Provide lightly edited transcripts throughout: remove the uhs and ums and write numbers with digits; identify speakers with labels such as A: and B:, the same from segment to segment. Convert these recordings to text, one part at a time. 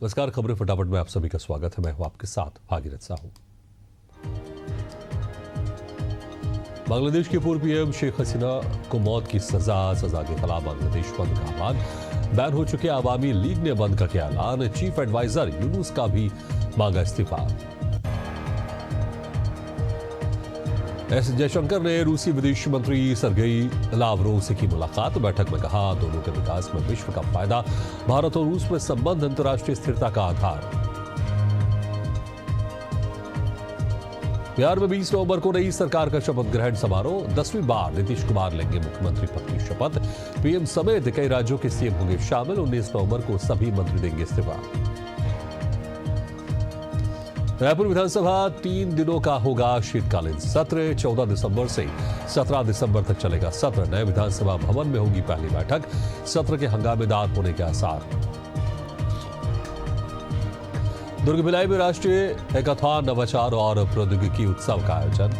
A: नमस्कार, खबरें फटाफट में आप सभी का स्वागत है। मैं हूं आपके साथ भागीरथ साहू। बांग्लादेश के पूर्व पीएम शेख हसीना को मौत की सजा के खिलाफ बांग्लादेश बंद का आह्वान। बैन हो चुके आवामी लीग ने बंद का किया ऐलान। चीफ एडवाइजर यूनुस का भी मांगा इस्तीफा। एस जयशंकर ने रूसी विदेश मंत्री सरगेई लावरोव से की मुलाकात। बैठक में कहा, दोनों के विकास में विश्व का फायदा। भारत और रूस में संबंध अंतर्राष्ट्रीय स्थिरता का आधार। बिहार में 20 नवंबर को नई सरकार का शपथ ग्रहण समारोह। 10वीं बार नीतीश कुमार लेंगे मुख्यमंत्री पद की शपथ। पीएम समेत कई राज्यों के सीएम होंगे शामिल। 19 नवंबर को सभी मंत्री देंगे इस्तीफा। रायपुर विधानसभा 3 दिनों का होगा शीतकालीन सत्र। 14 दिसंबर से 17 दिसंबर तक चलेगा सत्र। नए विधानसभा भवन में होगी पहली बैठक। सत्र के हंगामेदार होने के आसार। दुर्ग भिलाई में राष्ट्रीय हैकाथॉन नवाचार और प्रौद्योगिकी उत्सव का आयोजन।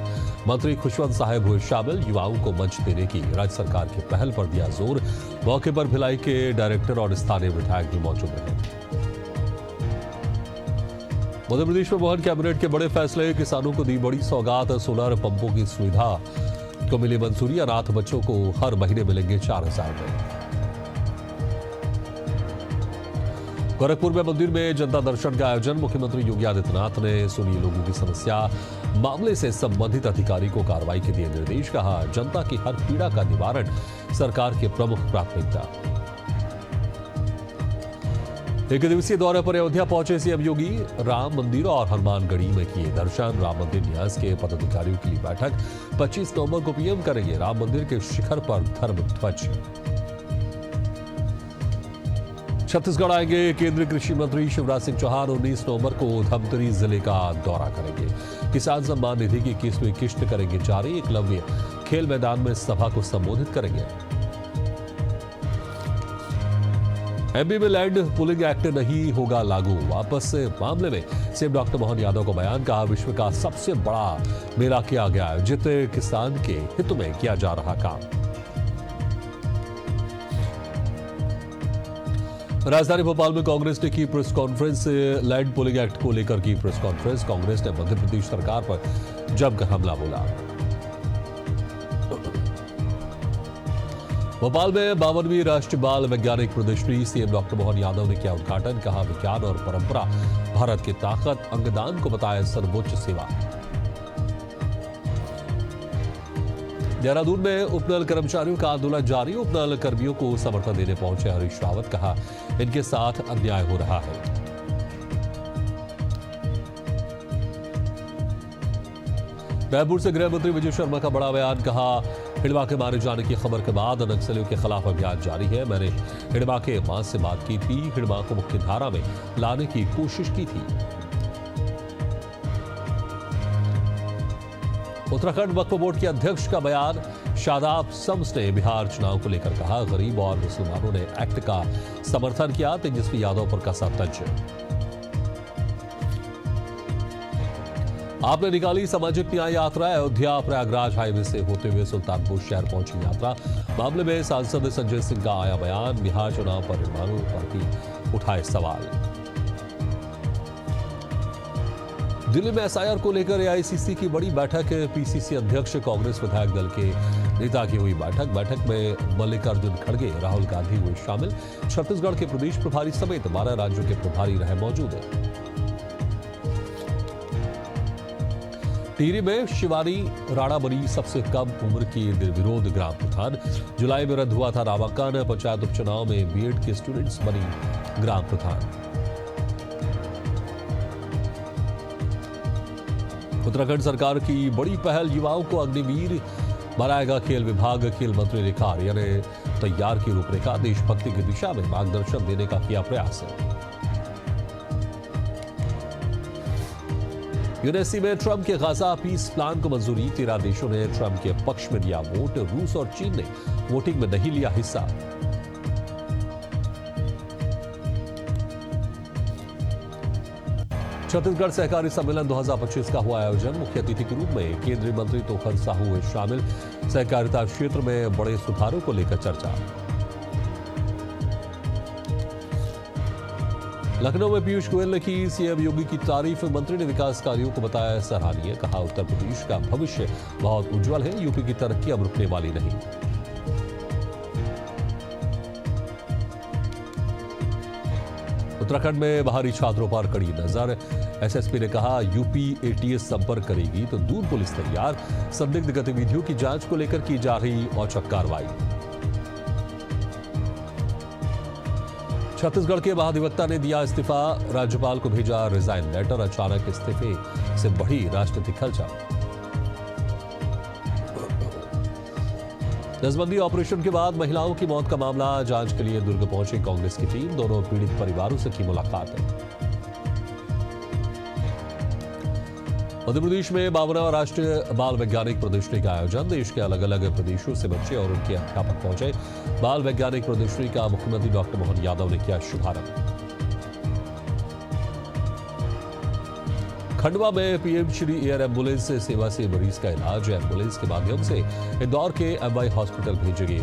A: मंत्री खुशवंत साहब हुए शामिल। युवाओं को मंच देने की राज्य सरकार की पहल पर दिया जोर। मौके पर भिलाई के डायरेक्टर और स्थानीय विधायक भी मौजूद रहे। मध्य प्रदेश में मोहन कैबिनेट के बड़े फैसले। किसानों को दी बड़ी सौगात। सोलर पंपों की सुविधा को मिली मंजूरी। अनाथ बच्चों को हर महीने मिलेंगे 4,000 रुपए। गोरखपुर में मंदिर में जनता दर्शन का आयोजन। मुख्यमंत्री योगी आदित्यनाथ ने सुनी लोगों की समस्या। मामले से संबंधित अधिकारी को कार्रवाई के दिए निर्देश। कहा, जनता की हर पीड़ा का निवारण सरकार की प्रमुख प्राथमिकता। एक दिवसीय दौरे पर अयोध्या पहुंचे सीएम योगी। राम मंदिर और हनुमानगढ़ी में किए दर्शन। राम मंदिर न्यास के पदाधिकारियों की बैठक। 25 नवंबर को पीएम करेंगे राम मंदिर के शिखर पर धर्म ध्वज। छत्तीसगढ़ आएंगे केंद्रीय कृषि मंत्री शिवराज सिंह चौहान। 19 नवंबर को धमतरी जिले का दौरा करेंगे। किसान सम्मान निधि की 21वीं किश्त करेंगे जारी। एकलव्य खेल मैदान में सभा को संबोधित करेंगे। एमपी में लैंड पुलिंग एक्ट नहीं होगा लागू। वापस से मामले में सीएम डॉक्टर मोहन यादव को बयान। कहा, विश्व का सबसे बड़ा मेला किया गया है। जित किसान के हित में किया जा रहा काम। राजधानी भोपाल में कांग्रेस ने की press conference. Land pulling act को लेकर की प्रेस कॉन्फ्रेंस। कांग्रेस ने मध्य प्रदेश सरकार पर जमकर हमला बोला। भोपाल में 52वीं राष्ट्रीय बाल वैज्ञानिक प्रदर्शनी। सीएम डॉक्टर मोहन यादव ने किया उद्घाटन। कहा, विज्ञान और परंपरा भारत की ताकत। अंगदान को बताया सर्वोच्च सेवा। देहरादून में उपनल कर्मचारियों का आंदोलन जारी। उपनल कर्मियों को समर्थन देने पहुंचे हरीश रावत। कहा, इनके साथ अन्याय हो रहा है। रायपुर से गृह मंत्री विजय शर्मा का बड़ा बयान। कहा, हिडमा के मारे जाने की खबर के बाद नक्सलियों के खिलाफ अभियान जारी है। मैंने हिडमा के मां से बात की थी। हिडमा को मुख्य धारा में लाने की कोशिश की थी। उत्तराखंड वक्फ बोर्ड के अध्यक्ष का बयान। शादाब शम्स ने बिहार चुनाव को लेकर कहा, गरीब और मुसलमानों ने एक्ट का समर्थन किया। तेजस्वी यादव पर कसा तंज। आपने निकाली सामाजिक न्याय यात्रा। अयोध्या प्रयागराज हाईवे से होते हुए सुल्तानपुर शहर पहुंची यात्रा। मामले में सांसद संजय सिंह का आया बयान। बिहार चुनाव परिणामों पर भी उठाए सवाल। दिल्ली में एसआईआर को लेकर एआईसीसी की बड़ी बैठक। पीसीसी अध्यक्ष कांग्रेस विधायक दल के नेता की हुई बैठक में मल्लिकार्जुन खड़गे, राहुल गांधी हुए शामिल। छत्तीसगढ़ के प्रदेश प्रभारी समेत 12 राज्यों के प्रभारी रहे मौजूद। टिहरी में शिवानी राणा बनी सबसे कम उम्र की निर्विरोध ग्राम प्रधान। जुलाई में रद्द हुआ था नामांकन। पंचायत उपचुनाव में बीएड के स्टूडेंट्स बनी ग्राम प्रधान। उत्तराखंड सरकार की बड़ी पहल। युवाओं को अग्निवीर बनाएगा खेल विभाग। खेल मंत्री ने कार्य ने तैयार की रूपरेखा। देशभक्ति की दिशा में मार्गदर्शन देने का किया प्रयास। यूएनएससी में ट्रंप के गाजा पीस प्लान को मंजूरी। 13 देशों ने ट्रंप के पक्ष में दिया वोट। रूस और चीन ने वोटिंग में नहीं लिया हिस्सा। छत्तीसगढ़ सहकारी सम्मेलन 2025 का हुआ आयोजन। मुख्य अतिथि के रूप में केंद्रीय मंत्री तोखर साहू हुए शामिल। सहकारिता क्षेत्र में बड़े सुधारों को लेकर चर्चा। लखनऊ में पीयूष गोयल ने की सीएम योगी की तारीफ। मंत्री ने विकास कार्यों को बताया सराहनीय। कहा उत्तर प्रदेश का भविष्य बहुत उज्जवल है, यूपी की तरक्की अब रुकने वाली नहीं। उत्तराखंड में बाहरी छात्रों पर कड़ी नजर। एसएसपी ने कहा यूपी एटीएस संपर्क करेगी तो दून पुलिस तैयार। संदिग्ध गतिविधियों की जांच को लेकर की जा रही औचक कार्रवाई। छत्तीसगढ़ के महाधिवक्ता ने दिया इस्तीफा। राज्यपाल को भेजा रिजाइन लेटर। अचानक इस्तीफे से बढ़ी राजनीतिक हलचल। नसबंदी ऑपरेशन के बाद महिलाओं की मौत का मामला। जांच के लिए दुर्ग पहुंची कांग्रेस की टीम। दोनों पीड़ित परिवारों से की मुलाकात। मध्य प्रदेश में 52वां राष्ट्रीय बाल वैज्ञानिक प्रदर्शनी का आयोजन। देश के अलग अलग प्रदेशों से बच्चे और उनके अध्यापक पहुंचे। बाल वैज्ञानिक प्रदर्शनी का मुख्यमंत्री डॉक्टर मोहन यादव ने किया शुभारंभ। खंडवा में पीएम श्री एयर एम्बुलेंस सेवा से मरीज का इलाज। एम्बुलेंस के माध्यम से इंदौर के एमआई हॉस्पिटल भेजे गए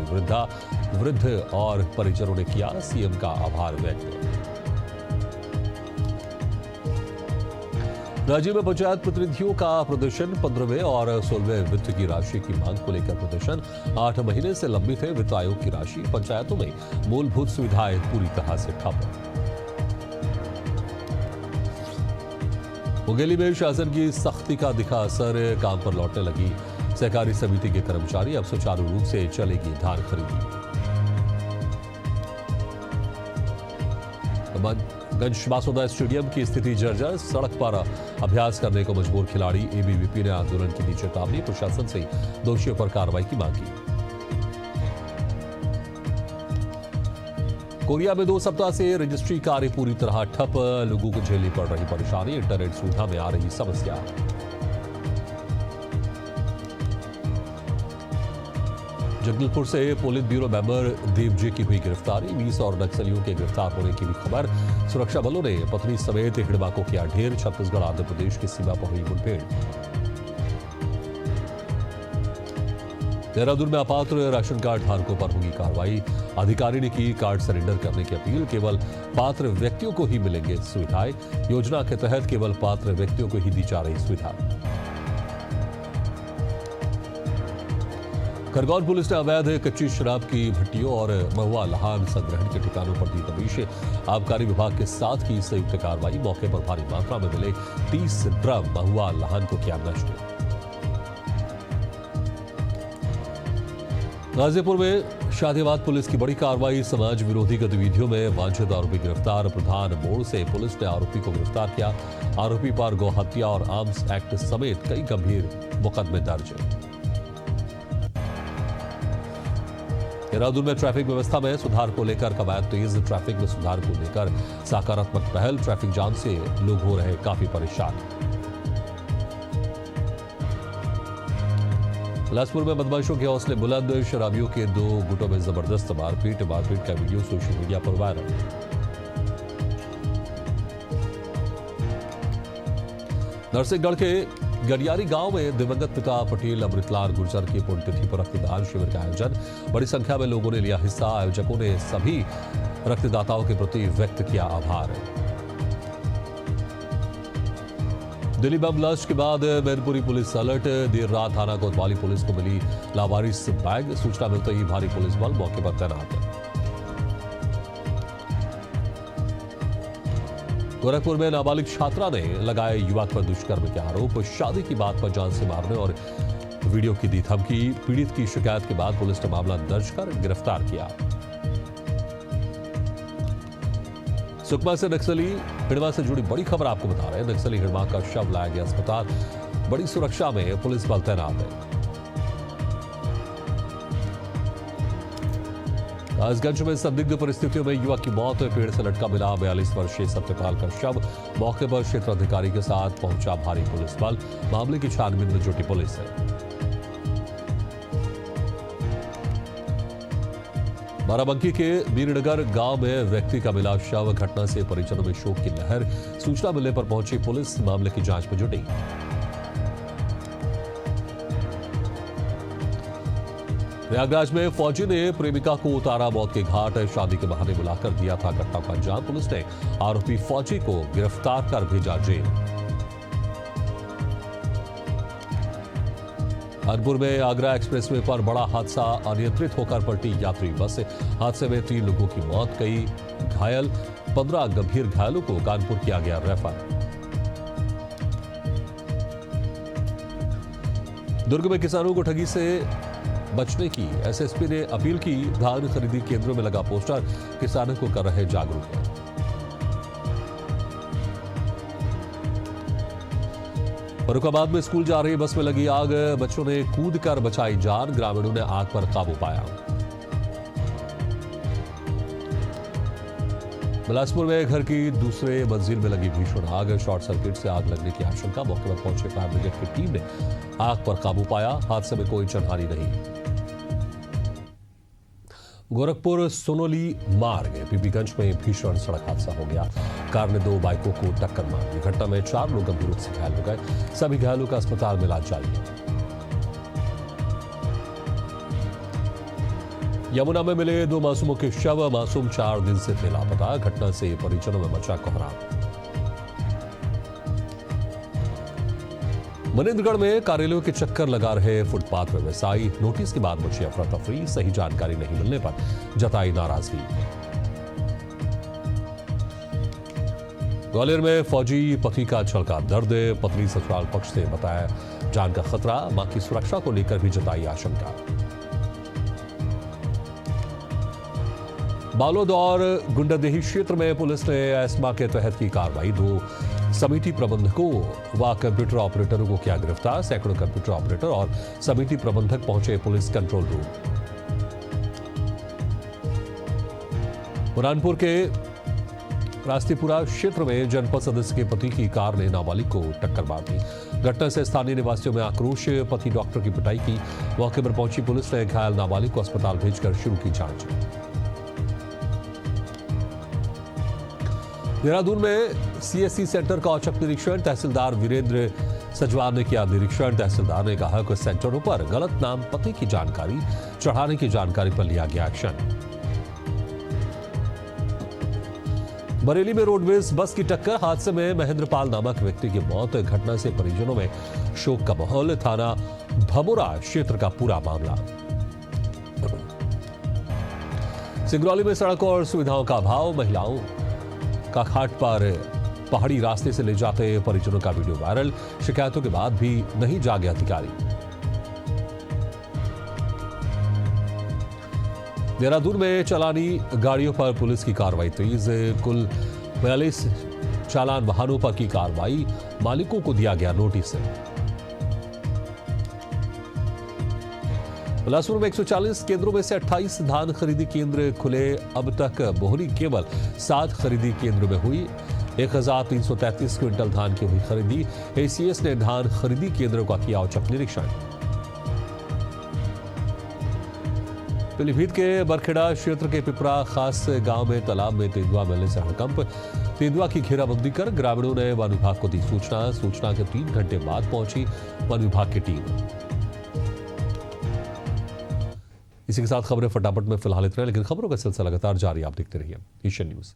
A: वृद्ध और परिजनों ने किया सीएम का आभार व्यक्त। राज्य में पंचायत प्रतिनिधियों का प्रदर्शन। 15वें और 16वें वित्त की राशि की मांग को लेकर प्रदर्शन। 8 महीने से लंबित है वित्त आयोग की राशि। पंचायतों में मूलभूत सुविधाएं पूरी तरह से ठप। मुंगेली में शासन की सख्ती का दिखा असर। काम पर लौटने लगी सहकारी समिति के कर्मचारी। अब सुचारू रूप से चलेगी धान खरीदी। गंज बासोदा स्टेडियम की स्थिति जर्जर। सड़क पर अभ्यास करने को मजबूर खिलाड़ी। एबीवीपी ने आंदोलन की दी चेतावनी। प्रशासन से दोषियों पर कार्रवाई की मांग की। कोरिया में 2 सप्ताह से रजिस्ट्री कार्य पूरी तरह ठप। लोगों को झेलनी पड़ रही परेशानी। इंटरनेट सुविधा में आ रही समस्या। जगदलपुर से पोलित ब्यूरो मेंबर देवजी की हुई गिरफ्तारी। 20 और नक्सलियों के गिरफ्तार होने की भी खबर। सुरक्षा बलों ने पत्नी समेत हिड़बा को किया ढेर। छत्तीसगढ़ आंध्र प्रदेश की सीमा पर हुई मुठभेड़। देहरादून में अपात्र राशन कार्ड धारकों पर होगी कार्रवाई। अधिकारी ने की कार्ड सरेंडर करने की अपील। केवल पात्र व्यक्तियों को ही मिलेंगे सुविधाएं। योजना के तहत केवल पात्र व्यक्तियों को ही दी जा रही सुविधा। खरगोन पुलिस ने अवैध कच्ची शराब की भट्टियों और महुआ लहान संग्रहण के ठिकानों पर दी तबीश। आबकारी विभाग के साथ की संयुक्त कार्रवाई। मौके पर भारी मात्रा में मिले 30 ड्रम महुआ लहान को किया नष्ट। गाजीपुर में शादियाबाद पुलिस की बड़ी कार्रवाई। समाज विरोधी गतिविधियों में वांछित आरोपी गिरफ्तार। प्रधान मोड़ से पुलिस ने आरोपी को गिरफ्तार किया। आरोपी पर गौ हत्या और आर्म्स एक्ट समेत कई गंभीर मुकदमे दर्ज। देहरादून में ट्रैफिक व्यवस्था में सुधार को लेकर कवायद तेज। ट्रैफिक में सुधार को लेकर सकारात्मक पहल। ट्रैफिक जाम से लोग हो रहे काफी परेशान। बिलासपुर में बदमाशों के हौसले बुलंद। शराबियों के 2 गुटों में जबरदस्त मारपीट का वीडियो सोशल मीडिया पर वायरल। नरसिंहगढ़ के गडियारी गांव में दिवंगत पिता पटेल अमृतलाल गुर्जर की पुण्यतिथि पर रक्तदान शिविर का आयोजन। बड़ी संख्या में लोगों ने लिया हिस्सा। आयोजकों ने सभी रक्तदाताओं के प्रति व्यक्त किया आभार। दिल्ली बम ब्लास्ट के बाद मैनपुरी पुलिस अलर्ट। देर रात थाना कोतवाली पुलिस को मिली लावारिस बैग। सूचना मिलते ही भारी पुलिस बल मौके पर तैनात। गोरखपुर में नाबालिग छात्रा ने लगाए युवक पर दुष्कर्म के आरोप। शादी की बात पर जान से मारने और वीडियो की दी धमकी। पीड़ित की शिकायत के बाद पुलिस ने मामला दर्ज कर गिरफ्तार किया। सुकमा से नक्सली हिड़वा से जुड़ी बड़ी खबर आपको बता रहे हैं। नक्सली हिड़वा का शव लाया गया अस्पताल। बड़ी सुरक्षा में पुलिस बल तैनात है। कासगंज में संदिग्ध परिस्थितियों में युवक की मौत। पेड़ से लटका मिला 42 वर्षीय सत्यपाल का शव। मौके पर क्षेत्राधिकारी के साथ पहुंचा भारी पुलिस बल। मामले की छानबीन में जुटी पुलिस है। बाराबंकी के मीरनगर गांव में व्यक्ति का मिला शव। घटना से परिजनों में शोक की लहर। सूचना मिलने पर पहुंची पुलिस मामले की जांच में जुटी। प्रयागराज में फौजी ने प्रेमिका को उतारा मौत के घाट, शादी के बहाने बुलाकर दिया था घटना का अंजाम। पुलिस ने आरोपी फौजी को गिरफ्तार कर भेजा जेल। कानपुर में आगरा एक्सप्रेसवे पर बड़ा हादसा, अनियंत्रित होकर पलटी यात्री बस। हादसे में 3 लोगों की मौत, कई घायल, 15 गंभीर घायलों को कानपुर किया गया रेफर। दुर्ग में किसानों को ठगी से बचने की एसएसपी ने अपील की। धान खरीदी केंद्रों में लगा पोस्टर, किसानों को कर रहे जागरूक। फर्रुखाबाद में स्कूल जा रही बस में लगी आग, बच्चों ने कूदकर बचाई जान, ग्रामीणों ने आग पर काबू पाया। बिलासपुर में घर की दूसरे मंजिल में लगी भीषण आग, शॉर्ट सर्किट से आग लगने की आशंका। मौके पर पहुंचे फायर ब्रिगेड की टीम ने आग पर काबू पाया। हादसे में कोई जनहानि नहीं। गोरखपुर सोनोली मार्ग पीपीगंज में भीषण सड़क हादसा हो गया। कार ने 2 बाइकों को टक्कर मार दी। घटना में 4 लोग गंभीर रूप से घायल हो गए। सभी घायलों का अस्पताल में इलाज जारी है। यमुना में मिले 2 मासूमों के शव, मासूम 4 दिन से थे लापता। घटना से परिजनों में मचा कोहराम। मनेन्द्रगढ़ में कार्यालयों के चक्कर लगा रहे फुटपाथ व्यवसायी, नोटिस के बाद मची अफरा तफरी, सही जानकारी नहीं मिलने पर जताई नाराजगी। ग्वालियर में फौजी पति का छलका दर्द, पत्नी ससुराल पक्ष से बताया जान का खतरा, मां की सुरक्षा को लेकर भी जताई आशंका। बालोद और गुंडादेही क्षेत्र में पुलिस ने एस्मा के तहत की कार्रवाई। 2 समिति प्रबंधकों व कंप्यूटर ऑपरेटरों को किया गिरफ्तार। सैकड़ों कंप्यूटर ऑपरेटर और समिति प्रबंधक पहुंचे पुलिस कंट्रोल रूम। बुरहानपुर के रास्तीपुरा क्षेत्र में जनपद सदस्य के पति की कार ने नाबालिग को टक्कर मार दी। घटना से स्थानीय निवासियों में आक्रोश, पति डॉक्टर की पिटाई की। मौके पर पहुंची पुलिस ने घायल नाबालिग को अस्पताल भेजकर शुरू की जांच। देहरादून में सीएससी सेंटर का औचक निरीक्षण, तहसीलदार वीरेंद्र सजवान ने किया निरीक्षण। तहसीलदार ने कहा कि सेंटरों पर गलत नाम पते की जानकारी चढ़ाने की जानकारी पर लिया गया एक्शन। बरेली में रोडवेज बस की टक्कर, हादसे में महेंद्रपाल नामक व्यक्ति की मौत। घटना से परिजनों में शोक का माहौल। थाना भमोरा क्षेत्र का पूरा मामला। सिंगरौली में सड़कों और सुविधाओं का अभाव, महिलाओं का घाट पर पहाड़ी रास्ते से ले जाते परिजनों का वीडियो वायरल। शिकायतों के बाद भी नहीं जागे अधिकारी। देहरादून में चालानी गाड़ियों पर पुलिस की कार्रवाई तेज, कुल 42 चालान वाहनों पर की कार्रवाई, मालिकों को दिया गया नोटिस। बिलासपुर में 140 केंद्रों में से 28 धान खरीदी केंद्र खुले। अब तक बोहरी केवल 7 खरीदी केंद्रों में हुई। 1333 क्विंटल धान की हुई खरीदी। एसीएस ने धान खरीदी केंद्रों का किया औचक निरीक्षण। पीलीभीत के बरखेड़ा क्षेत्र के पिपरा खास गांव में तालाब में तेंदुआ मिलने से हड़कंप। तेंदुआ की घेराबंदी कर ग्रामीणों ने वन विभाग को दी सूचना के 3 घंटे बाद पहुंची वन विभाग की टीम। इसी के साथ खबरें फटाफट में फिलहाल इतना, लेकिन खबरों का सिलसिला लगातार जारी, आप देखते रहिए एशियन न्यूज।